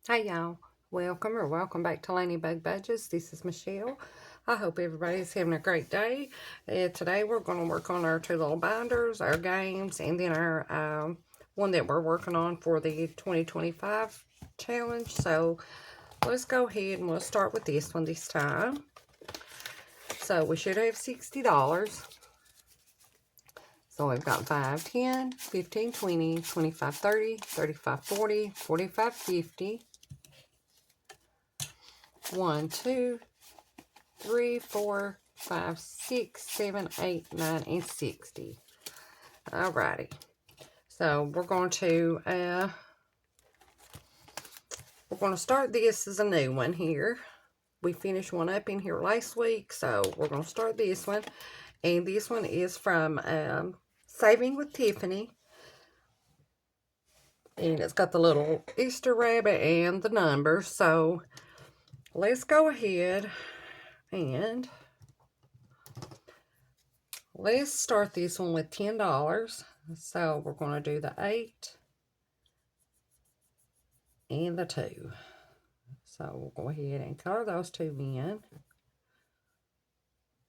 Hey y'all, welcome back to ButtercupBudgets. This is Michelle. I hope everybody's having a great day. Today we're going to work on our two little binders, our games, and then our one that we're working on for the 2025 challenge. So let's go ahead and we'll start with this one this time. So we should have $60. So we've got 5, 10, 15, 20, 25, 30, 35, 40, 45, 50. 1, 2, 3, 4, 5, 6, 7, 8, 9, and 60. Alrighty. So we're going to start this as a new one here. We finished one up in here last week, so we're going to start this one. And this one is from Saving with Tiffany. And it's got the little Easter rabbit and the numbers. So let's go ahead and let's start this one with $10. So we're going to do the 8 and the 2. So we'll go ahead and color those two in.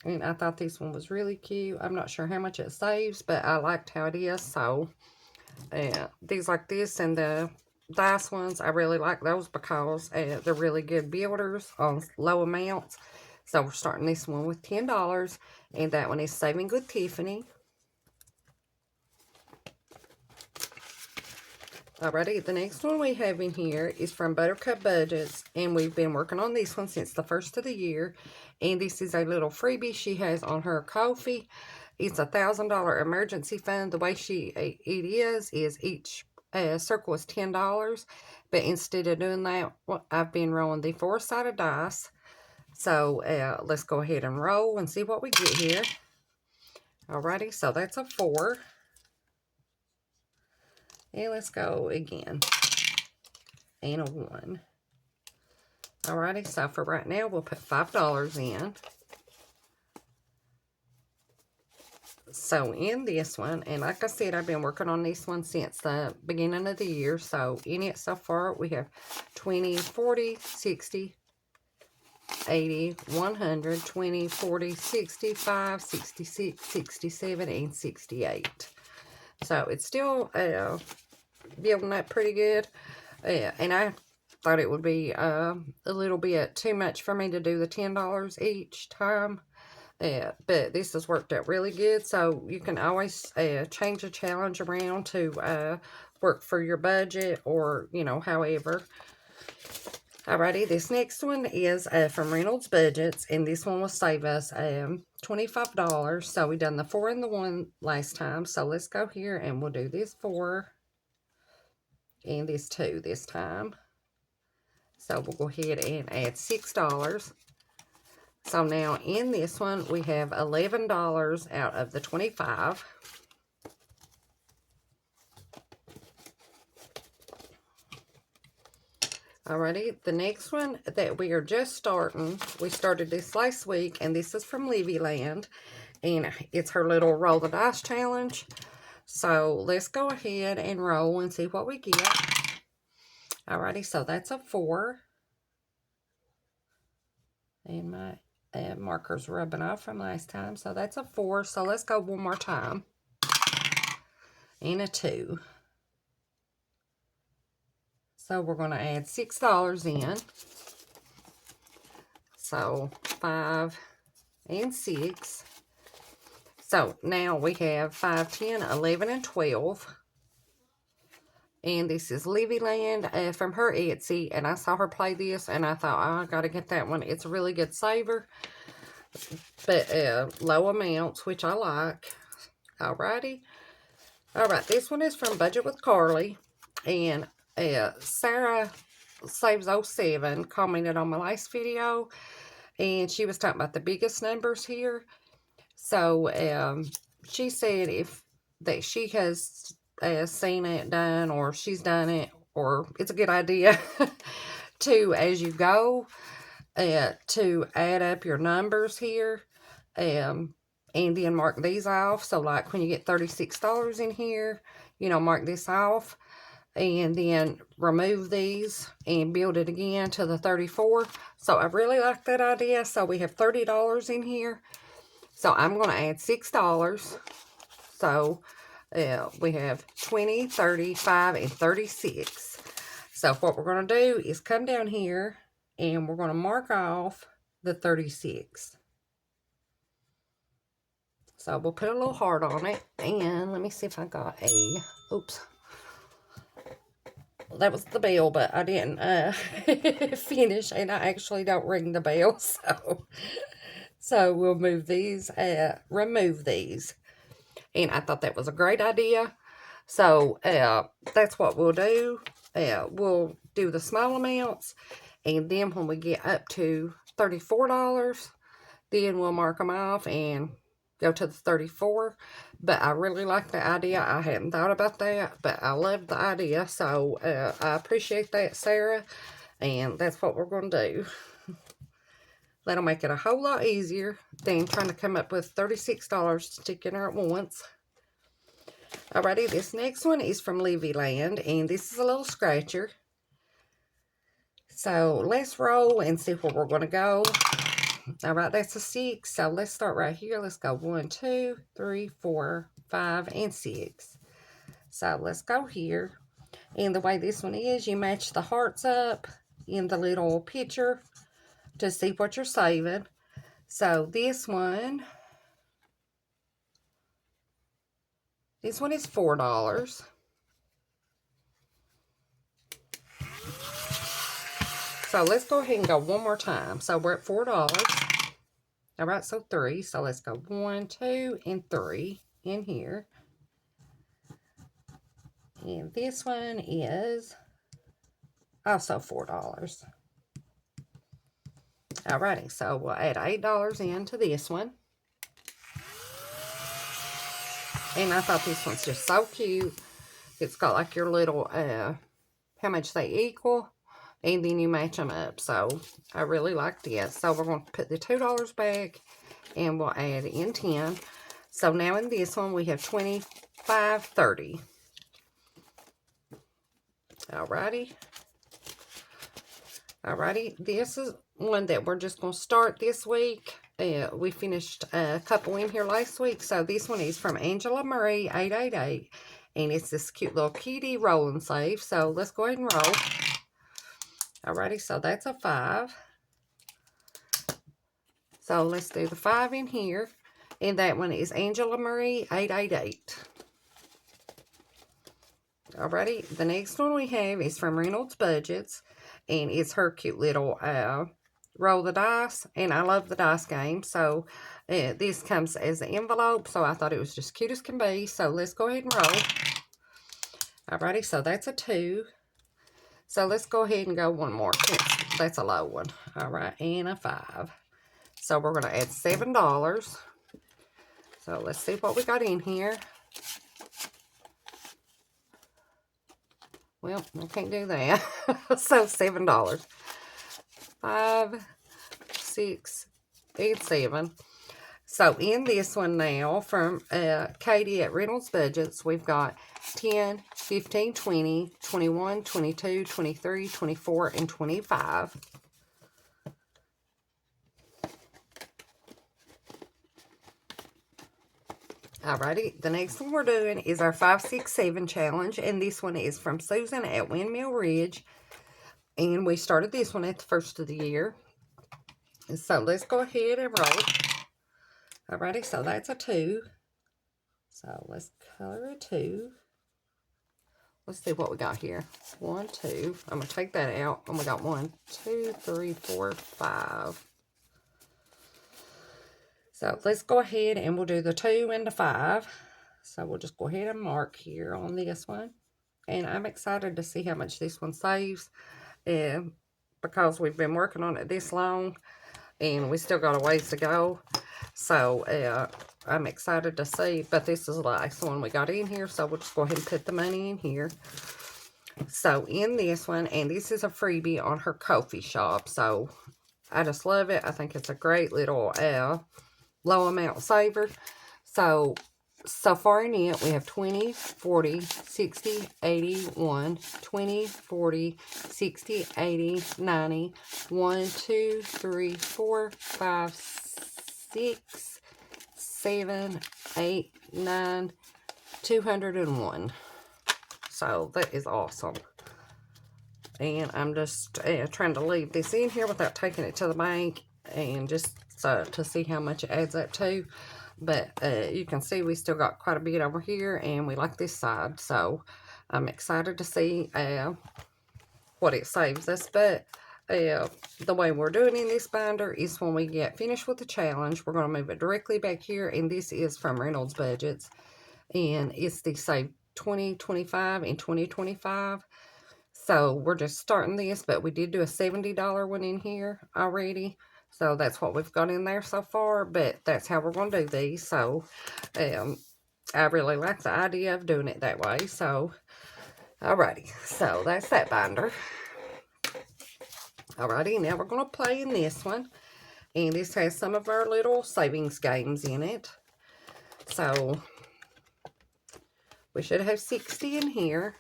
And I thought this one was really cute. I'm not sure how much it saves, but I liked how it is. So these like this and the dice ones, I really like those because they're really good builders on low amounts. So we're starting this one with $10. And that one is Saving with Tiffany. Alrighty, the next one we have in here is from ButtercupBudgets, and we've been working on this one since the first of the year. And this is a little freebie she has on her coffee. It's a $1,000 emergency fund. The way it is each circle is $10. But instead of doing that, I've been rolling the 4-sided dice. So let's go ahead and roll and see what we get here. Alrighty, so that's a 4. And let's go again. And a 1. Alrighty, so for right now, we'll put $5 in. So in this one, and like I said, I've been working on this one since the beginning of the year. So in it so far, we have 20, 40, 60, 80, 100, 20, 40, 65, 66, 67, and 68. So it's still building up pretty good. And I thought it would be a little bit too much for me to do the $10 each time. But this has worked out really good. So you can always change the challenge around to work for your budget or, however. Alrighty, this next one is from Reynolds Budgets, and this one will save us $25. So we done the 4 and the 1 last time. So let's go here and we'll do this 4 and this 2 this time. So we'll go ahead and add $6. So now in this one, we have $11 out of the 25. Alrighty, the next one that we are just starting, we started this last week, and this is from Land, and it's her little roll the dice challenge. So let's go ahead and roll and see what we get. Alrighty, so that's a 4. And my marker's rubbing off from last time, so that's a 4. So let's go one more time. And a 2. So we're going to add $6 in. So 5 and 6. So now we have 5, 10, 11, and 12. And this is Land from her Etsy. And I saw her play this and I thought, oh, I got to get that one. It's a really good saver. But low amounts, which I like. Alrighty. Alright, this one is from Budget with Carly. And Sarah Saves 07 commented on my last video. And she was talking about the biggest numbers here. So she said that she has seen it done, or she's done it, or it's a good idea to, as you go, to add up your numbers here, and then mark these off. So like when you get $36 in here, mark this off. and then remove these and build it again to the 34. So I really like that idea. So we have $30 in here. So I'm going to add $6. So we have 20, 35, and 36. So what we're going to do is come down here and we're going to mark off the 36. So we'll put a little heart on it. And let me see if I got a, oops. That was the bell, but I didn't finish, and I actually don't ring the bell. So we'll move these, remove these. And I thought that was a great idea. So that's what we'll do. We'll do the small amounts, and then when we get up to $34, then we'll mark them off and go to the 34. But I really like the idea. I hadn't thought about that, but I love the idea. So I appreciate that, Sarah. And that's what we're going to do. That'll make it a whole lot easier than trying to come up with $36 to stick in there at once. Alrighty, this next one is from Livy Land, and this is a little scratcher. So let's roll and see where we're going to go. Alright, that's a 6. So let's start right here. Let's go 1, 2, 3, 4, 5, and 6. So let's go here. And the way this one is, you match the hearts up in the little picture to see what you're saving. So this one is $4. So let's go ahead and go one more time. So we're at $4. All right, so 3. So let's go 1, 2, and 3 in here. And this one is also $4. Alrighty, so we'll add $8 into this one. And I thought this one's just so cute. It's got like your little, how much they equal. And then you match them up. So I really liked it. So we're going to put the $2 back. And we'll add in 10. So now in this one we have 25, 30. Alrighty. Alrighty. This is one that we're just going to start this week. We finished a couple in here last week. So this one is from Angela Marie 888. And it's this cute little kitty roll and save. So let's go ahead and roll. Alrighty, so that's a 5. So let's do the 5 in here. And that one is Angela Marie 888. Alrighty, the next one we have is from Reynolds Budgets. And it's her cute little roll the dice. And I love the dice game. So this comes as an envelope. So I thought it was just cute as can be. So let's go ahead and roll. Alrighty, so that's a 2. So let's go ahead and go one more. That's a low one. Alright, and a 5. So we're going to add $7. So let's see what we got in here. Well, I can't do that. So $7. 5, 6, and 7. So in this one now from Katie at Reynolds Budgets, we've got 10, 15, 20, 21, 22, 23, 24, and 25. Alrighty, the next one we're doing is our 5, 6, 7 challenge, and this one is from Susan at Windmill Ridge, and we started this one at the first of the year. So let's go ahead and roll. Alrighty, so that's a 2. So let's color a 2. Let's see what we got here. 1, 2. I'm going to take that out. And we got 1, 2, 3, 4, 5. So let's go ahead and we'll do the 2 and the 5. So we'll just go ahead and mark here on this one. And I'm excited to see how much this one saves. Because we've been working on it this long. And we still got a ways to go. So I'm excited to see. But this is the last one we got in here. So we'll just go ahead and put the money in here. So in this one, and this is a freebie on her Ko-fi shop. So I just love it. I think it's a great little low amount saver. So so far in it, we have 20, 40, 60, 80, 1, 20, 40, 60, 80, 90, 1, 2, 3, 4, 5, 6, 7, 8, 9, 201. So that is awesome. And I'm just trying to leave this in here without taking it to the bank, and just so to see how much it adds up to. But you can see we still got quite a bit over here, and we like this side. So I'm excited to see what it saves us. But the way we're doing in this binder is when we get finished with the challenge, we're going to move it directly back here. And this is from Reynolds Budgets. And it's the Save 2025 and 2025. So we're just starting this, but we did do a $70 one in here already. So that's what we've got in there so far, but that's how we're going to do these. So I really like the idea of doing it that way. So, alrighty. So that's that binder. Alrighty, now we're going to play in this one. And this has some of our little savings games in it. So we should have 60 in here.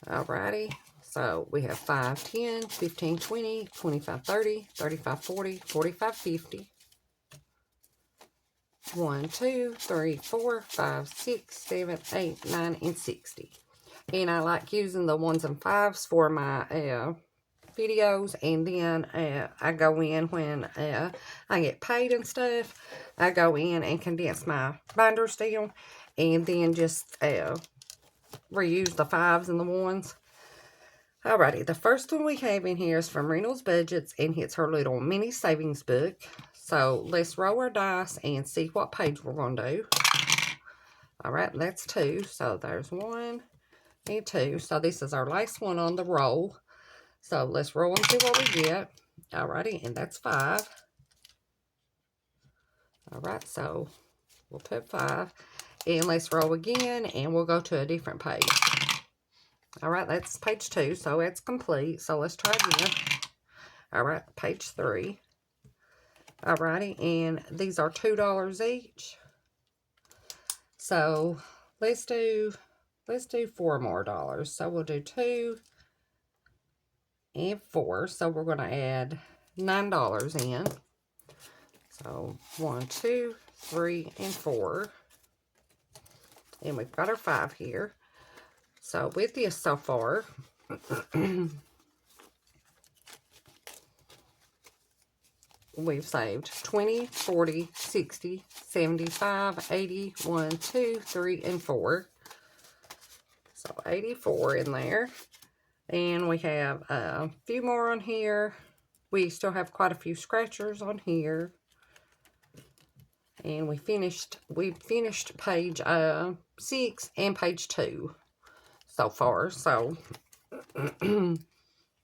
Alrighty. So we have 5, 10, 15, 20, 25, 30, 35, 40, 45, 50. 1, 2, 3, 4, 5, 6, 7, 8, 9, and 60. And I like using the 1s and 5s for my videos. And then I go in when I get paid and stuff. I go in and condense my binders down. And then just reuse the 5s and the 1s. Alrighty, the first one we have in here is from Reynolds Budgets, and it's her little mini savings book. So let's roll our dice and see what page we're going to do. Alright, that's 2. So there's 1 and 2. So this is our last one on the roll. So let's roll and see what we get. Alrighty, and that's 5. Alright, so we'll put 5. And let's roll again, and we'll go to a different page. Alright, that's page 2, so it's complete. So let's try again. Alright, page 3. Alrighty, and these are $2 each. So let's do 4 more dollars. So we'll do 2 and 4. So we're going to add $9 in. So 1, 2, 3, and 4. And we've got our 5 here. So with this so far, we've saved 20, 40, 60, 75, 80, 1, 2, 3, and 4. So 84 in there. And we have a few more on here. We still have quite a few scratchers on here. And we finished page 6 and page 2 so far. So and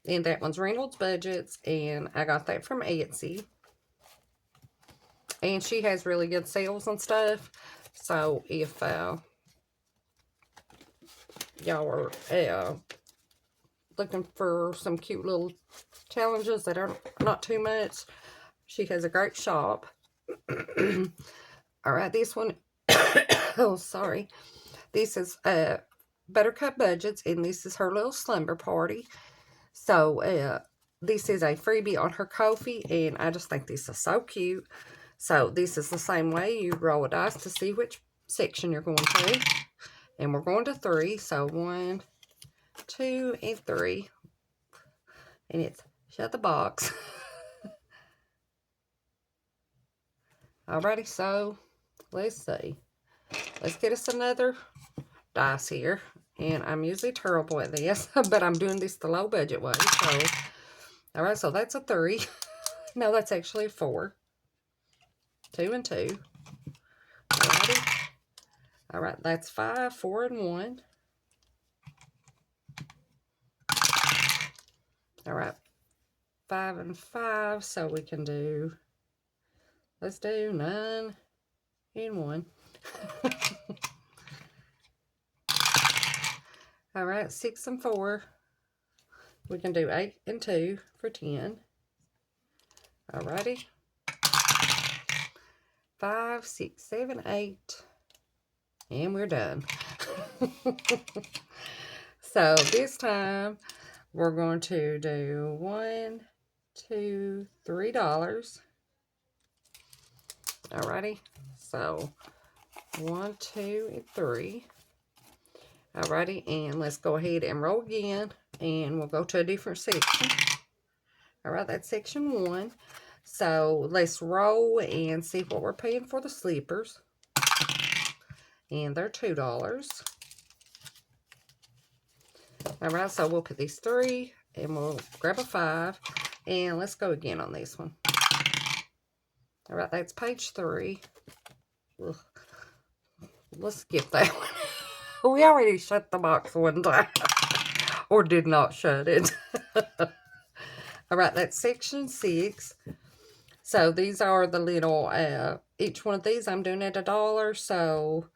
that one's Reynolds Budgets, and I got that from Etsy. And she has really good sales and stuff. So if y'all are looking for some cute little challenges that are not too much, she has a great shop. Alright, this one, oh, sorry. This is Buttercup Budgets, and this is her little slumber party. So, this is a freebie on her Ko-fi, and I just think this is so cute. So, this is the same way. You roll a dice to see which section you're going to. And we're going to 3. So, 1, 2, and 3. And it's shut the box. Alrighty, so let's see. Let's get us another dice here. And I'm usually terrible at this, but I'm doing this the low budget way. So, alright, so that's a 3. No, that's actually a 4. 2 and 2. Alrighty. Alright, that's 5, 4, and 1. Alright, 5 and 5. So we can do, let's do 9 and 1. Alright, 6 and 4. We can do 8 and 2 for 10. Alrighty. 5, 6, 7, 8. And we're done. So this time we're going to do $1, $2, $3. Alrighty. So 1, 2, and 3. Alrighty, and let's go ahead and roll again, and we'll go to a different section. Alright, that's section 1. So let's roll and see what we're paying for the slippers. And they're $2. Alright, so we'll put these 3, and we'll grab a 5, and let's go again on this one. Alright, that's page 3. Ugh. Let's skip that one. We already shut the box one time. Or did not shut it. Alright, that's section 6. So these are the little, each one of these I'm doing at $1. So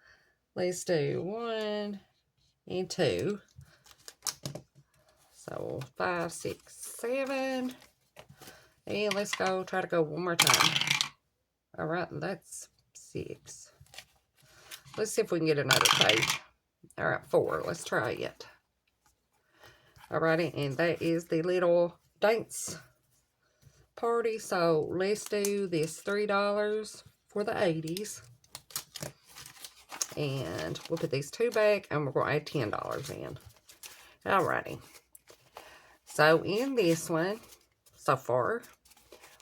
let's do 1 and 2. So 5, 6, 7. And let's go, try to go one more time. Alright, that's 6. Let's see if we can get another page. Alright, 4. Let's try it. Alrighty, and that is the little dance party. So let's do this $3 for the 80s. And we'll put these 2 back, and we're going to add $10 in. Alrighty. So in this one, so far,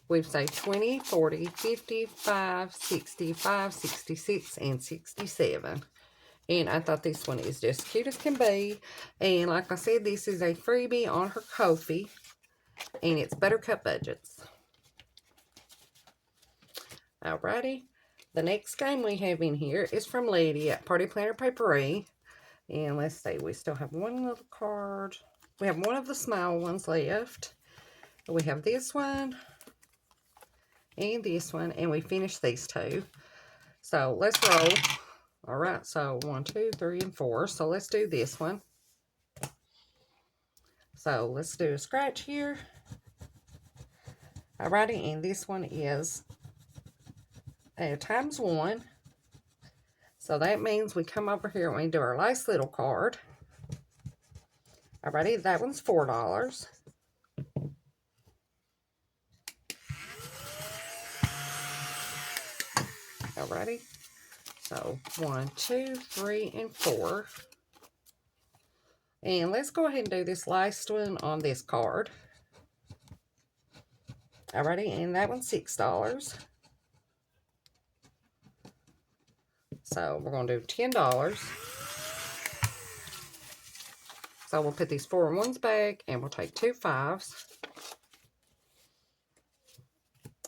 we've saved 20, 40, 55, 65, 66, and 67. And I thought this one is just cute as can be. And like I said, this is a freebie on her Ko-fi. And it's Buttercup Budgets. Alrighty. The next game we have in here is from Lady at Party Planner Papery. And let's see, we still have one little card. We have one of the small ones left. We have this one. And this one. And we finished these 2. So let's roll. Alright, so 1, 2, 3, and 4. So let's do this one. So let's do a scratch here. Alrighty, and this one is times 1. So that means we come over here and we do our last little card. Alrighty, that one's $4. Alrighty. So 1, 2, 3, and 4. And let's go ahead and do this last one on this card. Alrighty, and that one's $6. So we're going to do $10. So we'll put these 4 ones back, and we'll take 2 5s.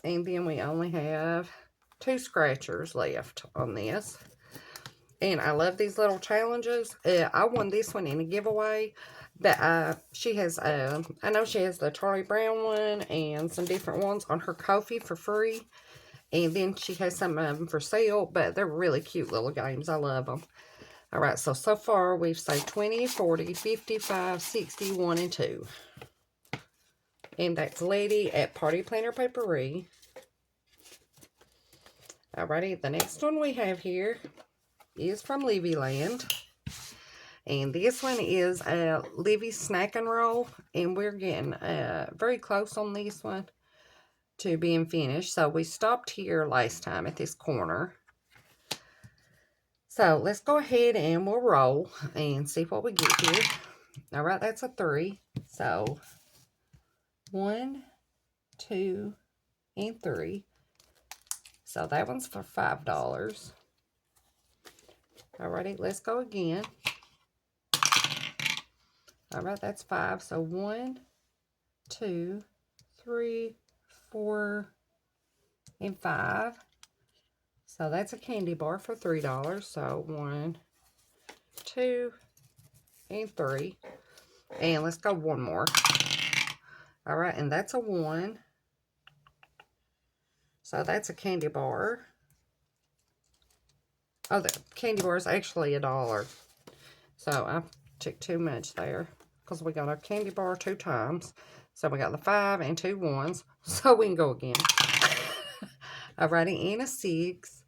And then we only have 2 scratchers left on this. And I love these little challenges. I won this one in a giveaway. But she has, I know she has the Charlie Brown one and some different ones on her Ko-fi for free. And then she has some of them for sale. But they're really cute little games. I love them. Alright, so far we've saved 20, 40, 55, 60, 1, and 2. And that's Lady at Party Planner Papery. Alrighty, the next one we have here is from Livy Land. And this one is Livy's Snack and Roll. And we're getting very close on this one to being finished. So we stopped here last time at this corner. So let's go ahead and we'll roll and see what we get here. Alright, that's a 3. So 1, 2, and 3. So that one's for $5. Alrighty, let's go again. Alright, that's 5. So 1, 2, 3, 4, and 5. So that's a candy bar for $3. So 1, 2, and 3. And let's go one more. Alright, and that's a 1. So that's a candy bar. Oh, the candy bar is actually $1. So I took too much there because we got our candy bar 2 times. So we got the 5 and 2 1s. So we can go again. Alrighty, and a 6.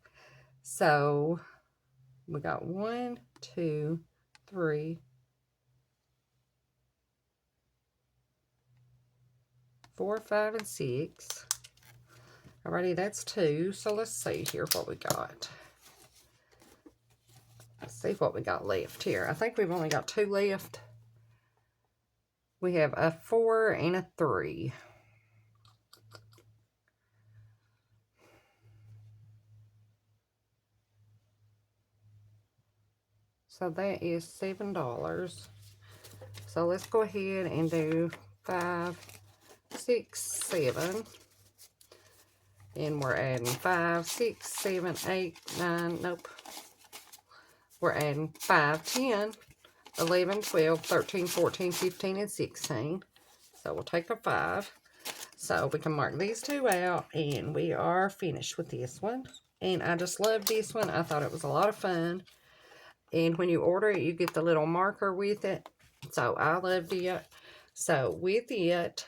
So We got 1, 2, 3, 4, 5, and 6. Alrighty, that's 2. So let's see here what we got. Let's see what we got left here. I think we've only got 2 left. We have a 4 and a 3. So that is $7. So let's go ahead and do 5, 6, 7. And we're adding 5, 6, 7, 8, 9. Nope. We're adding 5, 10, 11, 12, 13, 14, 15, and 16. So we'll take a 5. So we can mark these 2 out, and we are finished with this one. And I just love this one. I thought it was a lot of fun. And when you order it, you get the little marker with it. So I loved it. So with it,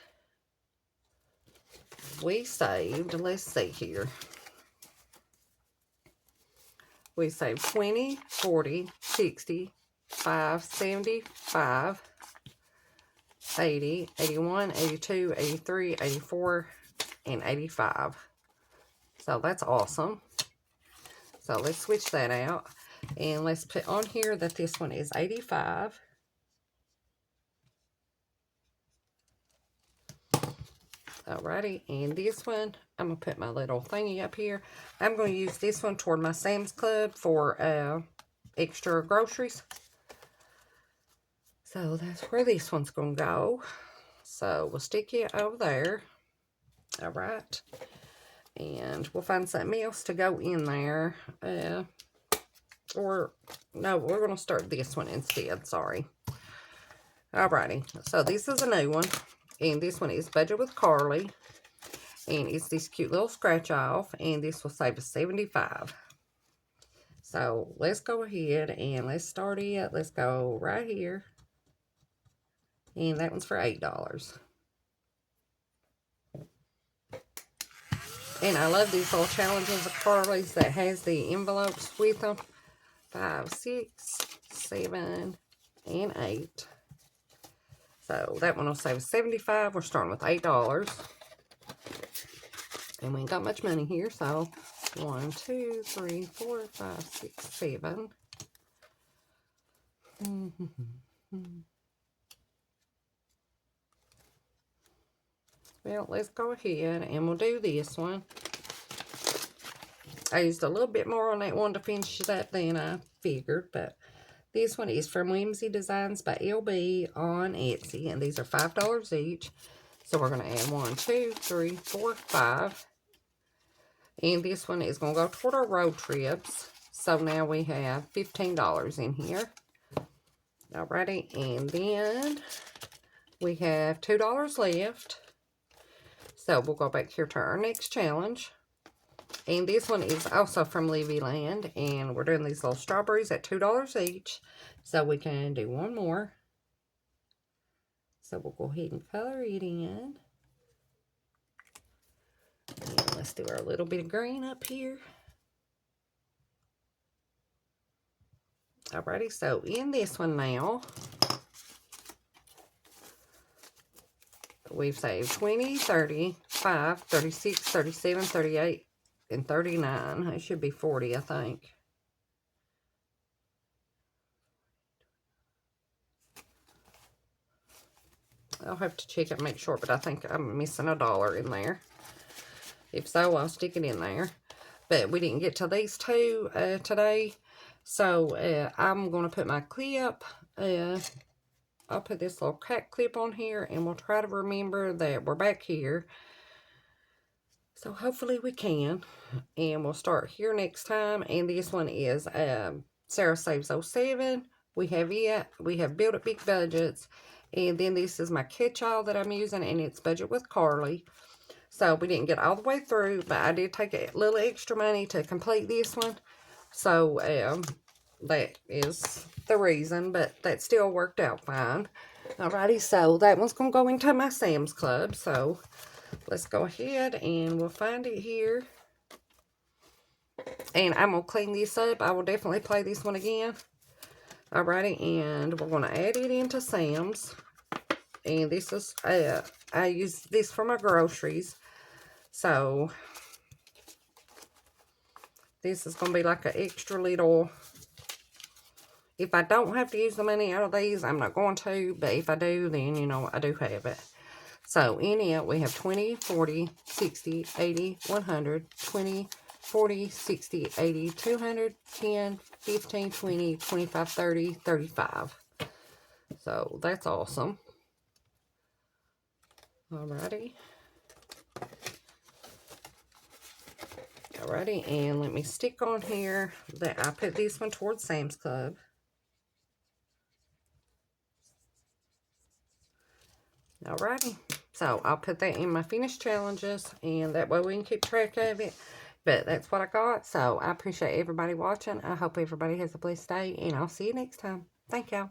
we saved, let's see here. We saved 20, 40, 60, 5, 75, 80, 81, 82, 83, 84, and 85. So that's awesome. So let's switch that out. And let's put on here that this one is 85. Alrighty, and this one, I'm going to put my little thingy up here. I'm going to use this one toward my Sam's Club for extra groceries. So that's where this one's going to go. So we'll stick it over there. Alright. And we'll find something else to go in there. Or, no, we're going to start this one instead. Sorry. Alrighty. So this is a new one. And this one is Budget with Carly. And it's this cute little scratch off. And this will save us 75. So let's go ahead and let's start it. Let's go right here. And that one's for $8. And I love these little challenges of Carly's that has the envelopes with them. 5, 6, 7, and 8. So that one will save us 75. We're starting with $8. And we ain't got much money here, so 1, 2, 3, 4, 5, 6, 7. Well, let's go ahead and we'll do this one. I used a little bit more on that one to finish it up than I figured, but this one is from Whimsy Designs by LB on Etsy, and these are $5 each. So we're going to add 1, 2, 3, 4, 5. And this one is going to go toward our road trips. So now we have $15 in here. Alrighty, and then we have $2 left. So we'll go back here to our next challenge. And this one is also from Livy Land. And we're doing these little strawberries at $2 each. So we can do one more. So we'll go ahead and color it in. And let's do our little bit of green up here. Alrighty, so in this one now, we've saved 20, 35, 36, 37, 38, and 39. It should be 40, I think. I'll have to check it and make sure, but I think I'm missing $1 in there. If so, I'll stick it in there. But we didn't get to these two today. So I'm going to put my clip. I'll put this little cat clip on here, and we'll try to remember that we're back here. So hopefully we can. And we'll start here next time. And this one is Sarah Saves 07. We have it. We have Build It Big Budgets. And then this is my catch-all that I'm using, and it's Budget with Carly. So we didn't get all the way through, but I did take a little extra money to complete this one. So that is the reason, but that still worked out fine. Alrighty, so that one's going to go into my Sam's Club. So let's go ahead and we'll find it here. And I'm going to clean this up. I will definitely play this one again. Alrighty, and we're going to add it into Sam's. And this is, I use this for my groceries. So, this is going to be like an extra little. If I don't have to use the money out of these, I'm not going to. But if I do, then, you know, I do have it. So, in it, we have 20, 40, 60, 80, 100, 20, 40, 60, 80, 200, 10, 15, 20, 25, 30, 35. So, that's awesome. Alrighty. Alrighty, and let me stick on here that I put this one towards Sam's Club. Alrighty, so I'll put that in my finished challenges, and that way we can keep track of it. But that's what I got, so I appreciate everybody watching. I hope everybody has a blessed day, and I'll see you next time. Thank y'all.